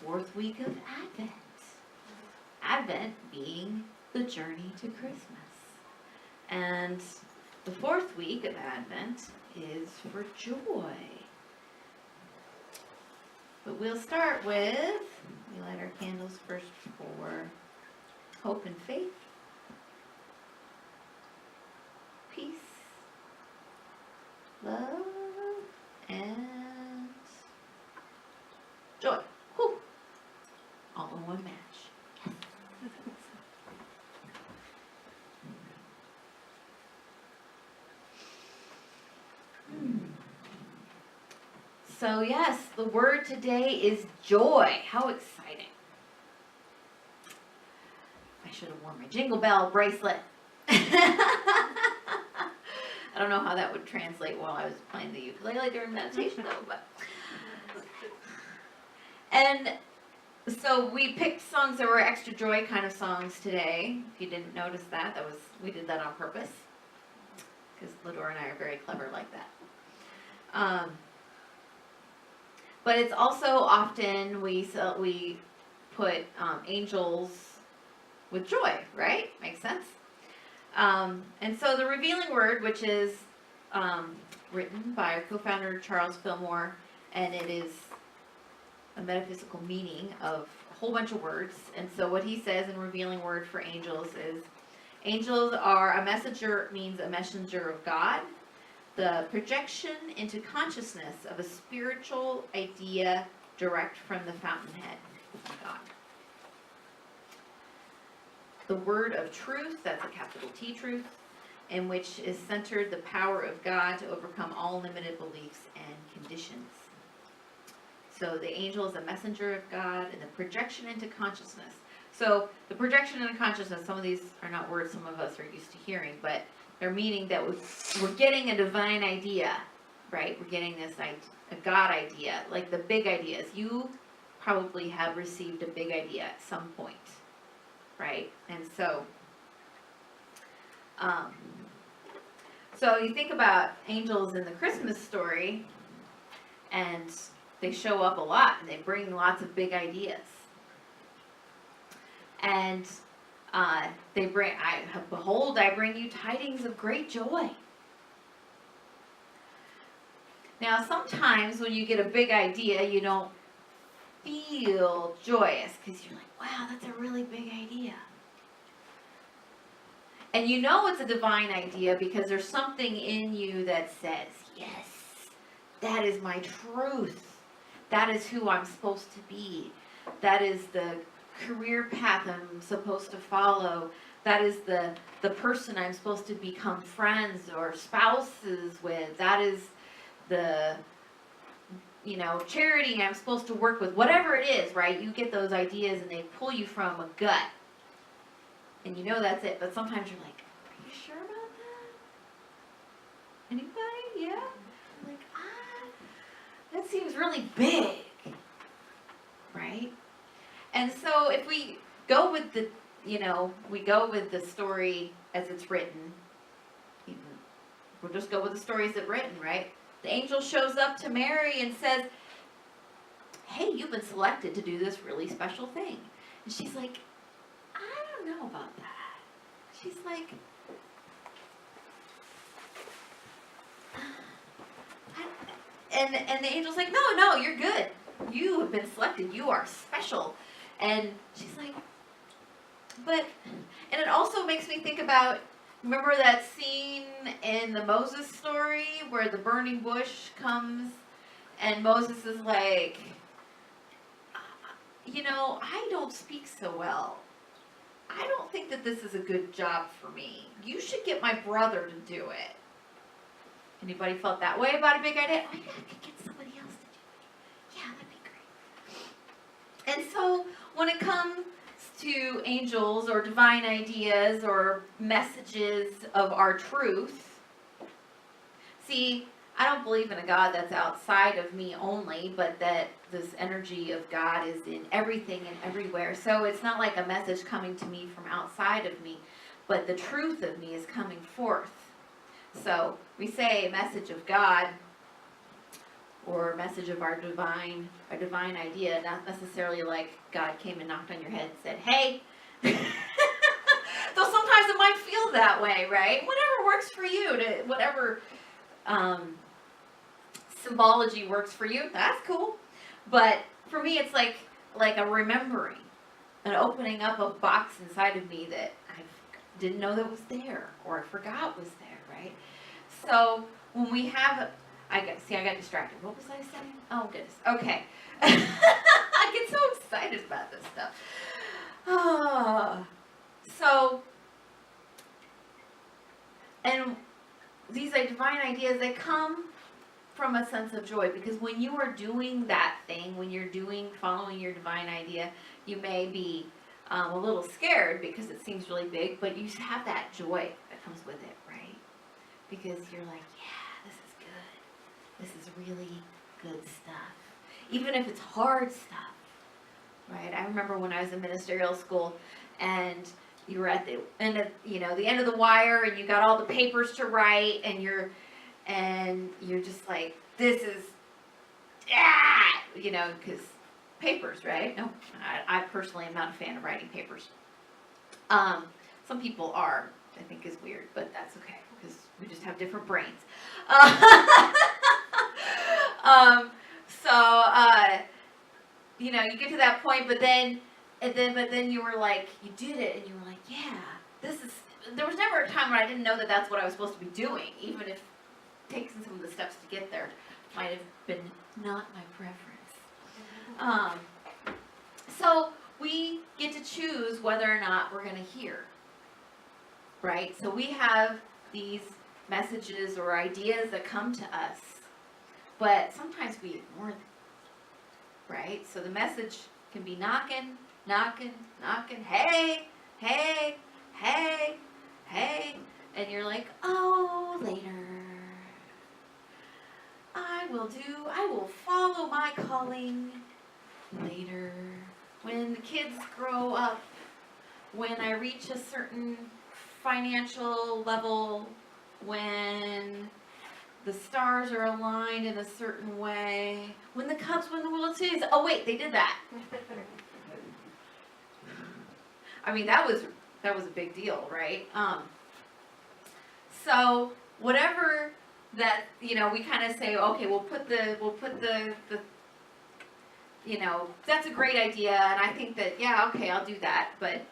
fourth week of Advent. Advent being the journey to Christmas. And the fourth week of Advent is for joy. But we'll start with, we light our candles first for hope and faith, peace, love, and joy. Whew. All in one match. So yes, the word today is joy. How exciting. I should have worn my jingle bell bracelet. I don't know how that would translate while I was playing the ukulele during meditation though, but. And so we picked songs that were extra joy kind of songs today. If you didn't notice that, we did that on purpose. Because Ladora and I are very clever like that. But it's also often we put angels with joy, right? Makes sense. And so the revealing word, which is written by our co-founder Charles Fillmore, and it is a metaphysical meaning of a whole bunch of words. And so what he says in revealing word for angels is, angels are a messenger, means a messenger of God. The projection into consciousness of a spiritual idea direct from the fountainhead of God. The word of truth, that's a capital T truth, in which is centered the power of God to overcome all limited beliefs and conditions. So the angel is a messenger of God, and the projection into consciousness. So the projection into consciousness, some of these are not words some of us are used to hearing, but they're meaning that we're getting a divine idea, right? We're getting this a God idea, like the big ideas. You probably have received a big idea at some point, right? And so, so you think about angels in the Christmas story, and they show up a lot, and they bring lots of big ideas. And they bring, behold, I bring you tidings of great joy. Now, sometimes when you get a big idea, you don't feel joyous because you're like, wow, that's a really big idea. And you know it's a divine idea because there's something in you that says, yes, that is my truth. That is who I'm supposed to be. That is the career path I'm supposed to follow. That is the person I'm supposed to become friends or spouses with. That is the, charity I'm supposed to work with. Whatever it is, right? You get those ideas and they pull you from a gut. And you know that's it. But sometimes you're like, are you sure about that? Anybody? Yeah? I'm like, that seems really big. Right? And so if we go with the story as it's written, we'll just go with the story as it's written, right? The angel shows up to Mary and says, hey, you've been selected to do this really special thing. And she's like, I don't know about that. She's like, and the angel's like, no, you're good. You have been selected. You are special. And she's like, and it also makes me think about, remember that scene in the Moses story where the burning bush comes and Moses is like, I don't speak so well. I don't think that this is a good job for me. You should get my brother to do it. Anybody felt that way about a big idea? Oh, yeah, I could get somebody else to do it. Yeah, that'd be great. And so when it comes to angels or divine ideas or messages of our truth, see, I don't believe in a God that's outside of me only, but that this energy of God is in everything and everywhere. So it's not like a message coming to me from outside of me, but the truth of me is coming forth. So we say a message of God. or a message of our divine idea, not necessarily like God came and knocked on your head and said, hey. Though sometimes it might feel that way, right? Whatever works for you, whatever symbology works for you, that's cool. But for me, it's like a remembering, an opening up a box inside of me that I didn't know that was there, or I forgot was there, right? So when we have, I got distracted. What was I saying? Oh goodness. Okay. I get so excited about this stuff. So, and these divine ideas, they come from a sense of joy, because when you are doing that thing, when you're following your divine idea, you may be a little scared because it seems really big, but you have that joy that comes with it, right? Because you're like, yeah, this is good. This is really good stuff. Even if it's hard stuff, right? I remember when I was in ministerial school and you were at the end of, the end of the wire, and you got all the papers to write, and you're just like, this is, because papers, right? No, I personally am not a fan of writing papers. Some people are, which I think is weird, but that's okay, because we just have different brains. You get to that point, but then you were like, you did it, and you were like, yeah, there was never a time when I didn't know that that's what I was supposed to be doing, even if taking some of the steps to get there might have been not my preference. So we get to choose whether or not we're going to hear, right? So we have these messages or ideas that come to us, but sometimes we ignore them, right? So the message can be knocking, hey, hey, hey, hey, and you're like, oh, later. I will follow my calling later. When the kids grow up, when I reach a certain financial level, when the stars are aligned in a certain way, when the Cubs win the World Series. Oh wait, they did that. I mean, that was a big deal, right? So whatever that, we kind of say, okay, we'll put the that's a great idea, and I think that, yeah, okay, I'll do that, but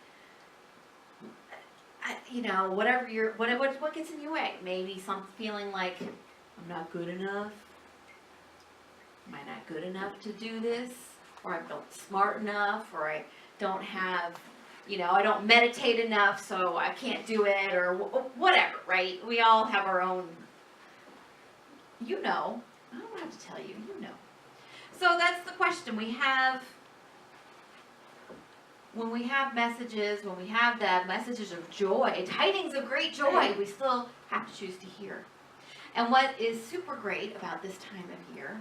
what gets in your way? Maybe some feeling like I'm not good enough. Am I not good enough to do this? Or I'm not smart enough, or I don't have, I don't meditate enough, so I can't do it, or whatever, right? We all have our own, I don't have to tell you, So that's the question. When we have messages, when we have that messages of joy, tidings of great joy, we still have to choose to hear. And what is super great about this time of year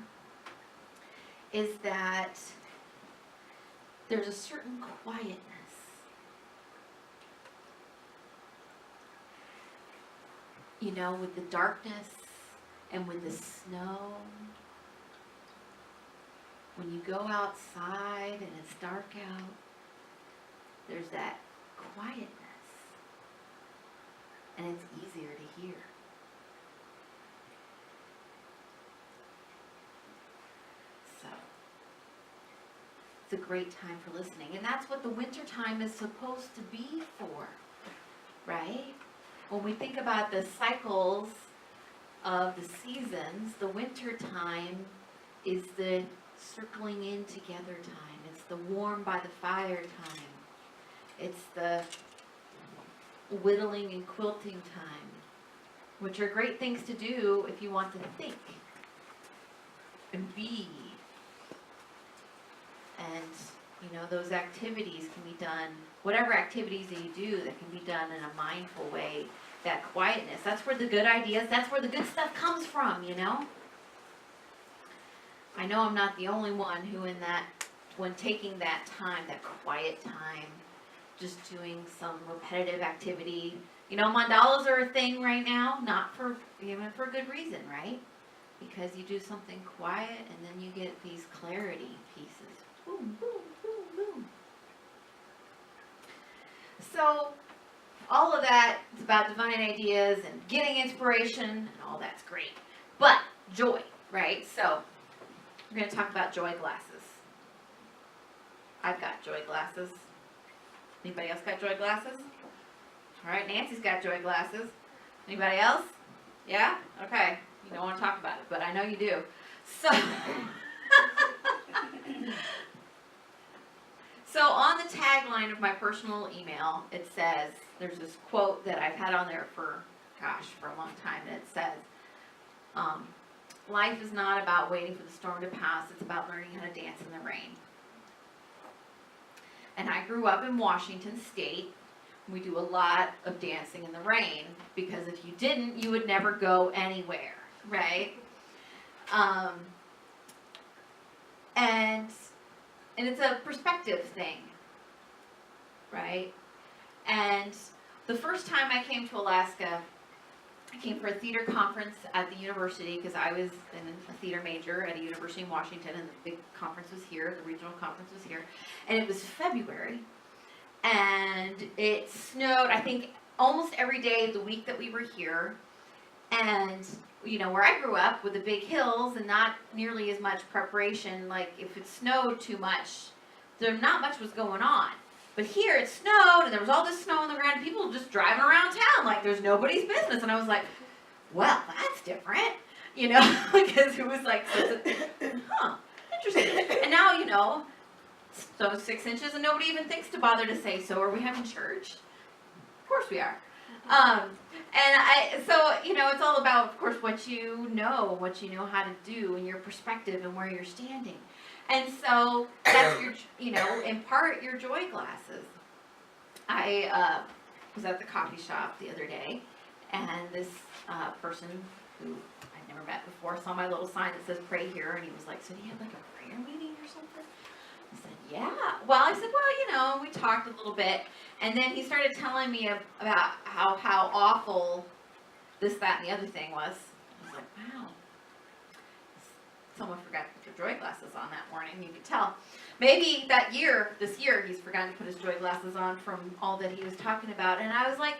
is that there's a certain quietness. With the darkness and with the snow, when you go outside and it's dark out, there's that quietness, and it's easier to hear. So, it's a great time for listening, and that's what the winter time is supposed to be for, right? When we think about the cycles of the seasons, the winter time is the circling in together time. It's the warm by the fire time. It's the whittling and quilting time, which are great things to do if you want to think and be. And, those activities can be done, whatever activities that you do that can be done in a mindful way, that quietness, that's where the good ideas, that's where the good stuff comes from, I know I'm not the only one who when taking that time, that quiet time, just doing some repetitive activity. Mandalas are a thing right now, not for, even for good reason, right? because you do something quiet and then you get these clarity pieces. Boom, boom, boom, boom. So all of that is about divine ideas and getting inspiration, and all that's great. But joy, right? So we're going to talk about joy glasses. I've got joy glasses. Anybody else got joy glasses? All right, Nancy's got joy glasses. Anybody else? Yeah? Okay. You don't want to talk about it, but I know you do. So, so on the tagline of my personal email, it says, there's this quote that I've had on there for a long time, and it says, life is not about waiting for the storm to pass, it's about learning how to dance in the rain. And I grew up in Washington State. We do a lot of dancing in the rain, because if you didn't, you would never go anywhere, right? And it's a perspective thing, right? And the first time I came to Alaska, I came for a theater conference at the university, because I was a theater major at a university in Washington, and the big conference was here, the regional conference was here, and it was February, and it snowed, I think, almost every day the week that we were here, and, you know, where I grew up with the big hills and not nearly as much preparation, like, if it snowed too much, not much was going on. But here it snowed, and there was all this snow on the ground, and people were just driving around town like there's nobody's business. And I was like, well, that's different, you know, because it was like, interesting. And now, you know, so 6 inches, and nobody even thinks to bother to say, so are we having church? Of course we are. So, you know, it's all about, of course, what you know how to do, and your perspective and where you're standing. And so that's your, you know, in part, your joy glasses. I was at the coffee shop the other day, and this person who I'd never met before saw my little sign that says pray here, and he was like, so do you have like a prayer meeting or something? I said, yeah. Well, I said, well, you know, we talked a little bit, and then he started telling me about how awful this, that, and the other thing was. I was like, wow. Someone forgot to put their joy glasses on that morning. You could tell. Maybe this year, he's forgotten to put his joy glasses on from all that he was talking about. And I was like,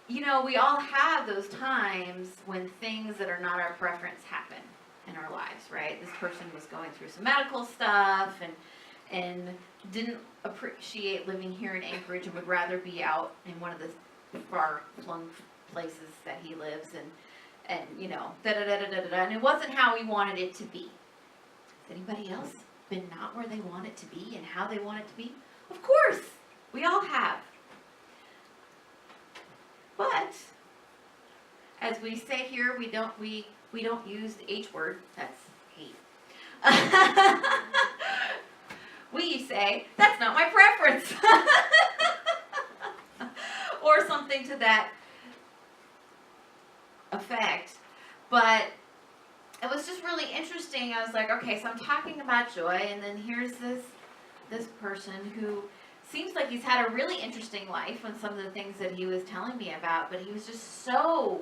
you know, we all have those times when things that are not our preference happen in our lives, right? This person was going through some medical stuff and didn't appreciate living here in Anchorage and would rather be out in one of the far-flung places that he lives in. And, you know, da-da-da-da-da-da, and it wasn't how he wanted it to be. Has anybody else been not where they want it to be and how they want it to be? Of course, we all have. But, as we say here, we don't use the H word. That's hate. We say, that's not my preference. Or something to that effect. But it was just really interesting. I was like, okay, so I'm talking about joy, and then here's this person who seems like he's had a really interesting life and some of the things that he was telling me about, but he was just so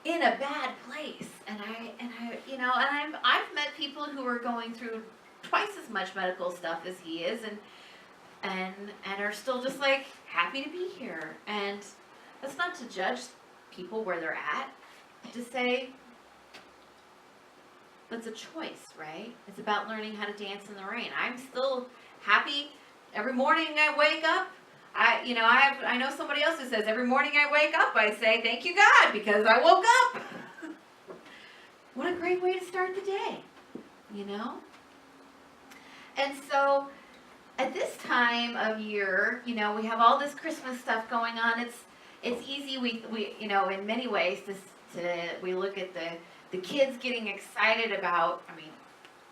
in a bad place. And I you know, and I've met people who are going through twice as much medical stuff as he is, and are still just like happy to be here. And that's not to judge people where they're at, to say that's a choice, right? It's about learning how to dance in the rain. I'm still happy every morning I wake up. I know somebody else who says every morning I wake up I say thank you God because I woke up. What a great way to start the day, you know? And so at this time of year, you know, we have all this Christmas stuff going on. It's easy, we you know, in many ways, we look at the kids getting excited about, I mean,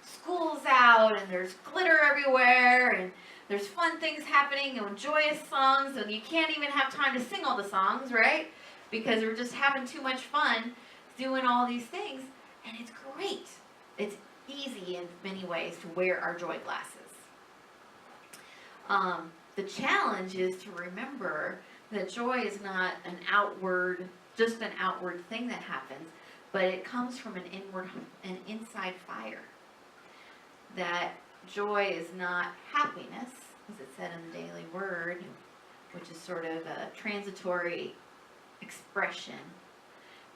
school's out, and there's glitter everywhere, and there's fun things happening, and joyous songs, and you can't even have time to sing all the songs, right? Because we're just having too much fun doing all these things, and it's great. It's easy in many ways to wear our joy glasses. The challenge is to remember that joy is not just an outward thing that happens, but it comes from an inside fire. That joy is not happiness, as it said in the Daily Word, which is sort of a transitory expression,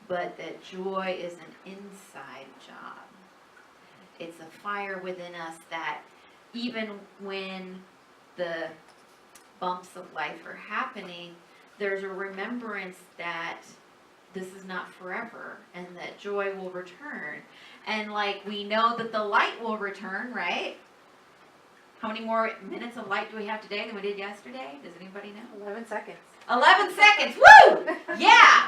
but that joy is an inside job. It's a fire within us that even when the bumps of life are happening, there's a remembrance that this is not forever and that joy will return. And like we know that the light will return, right? How many more minutes of light do we have today than we did yesterday? Does anybody know? 11 seconds. 11 seconds. Woo! Yeah!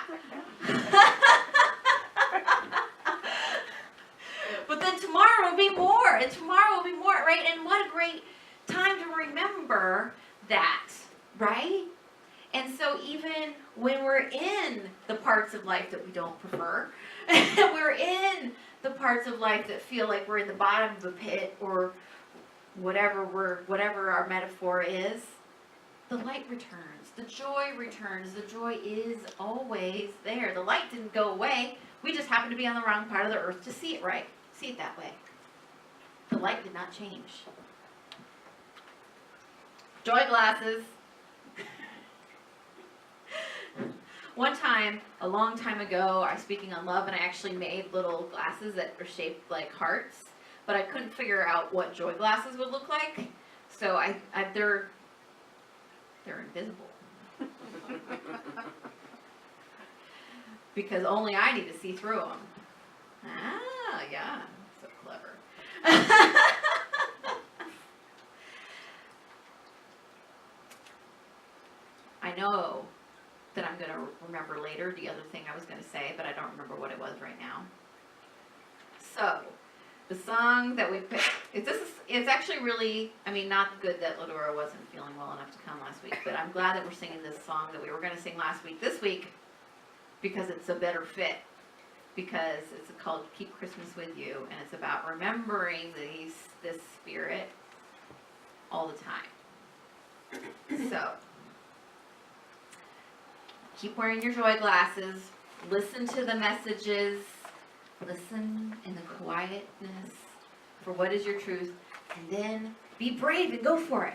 But then tomorrow will be more, and tomorrow will be more, right? And what a great time to remember that, right? And so even when we're in the parts of life that we don't prefer, we're in the parts of life that feel like we're in the bottom of the pit or whatever our metaphor is, the light returns, the joy returns, the joy is always there. The light didn't go away. We just happened to be on the wrong part of the earth to see it right, see it that way. The light did not change. Joy glasses. One time, a long time ago, I was speaking on love, and I actually made little glasses that are shaped like hearts, but I couldn't figure out what joy glasses would look like, so they're invisible. Because only I need to see through them. Ah, yeah, so clever. I know that I'm going to remember later the other thing I was going to say, but I don't remember what it was right now. So, the song that we picked, it's actually really, not good that Ladora wasn't feeling well enough to come last week, but I'm glad that we're singing this song that we were going to sing last week this week, because it's a better fit, because it's called Keep Christmas With You, and it's about remembering this spirit all the time. So, keep wearing your joy glasses, listen to the messages, listen in the quietness for what is your truth, and then be brave and go for it.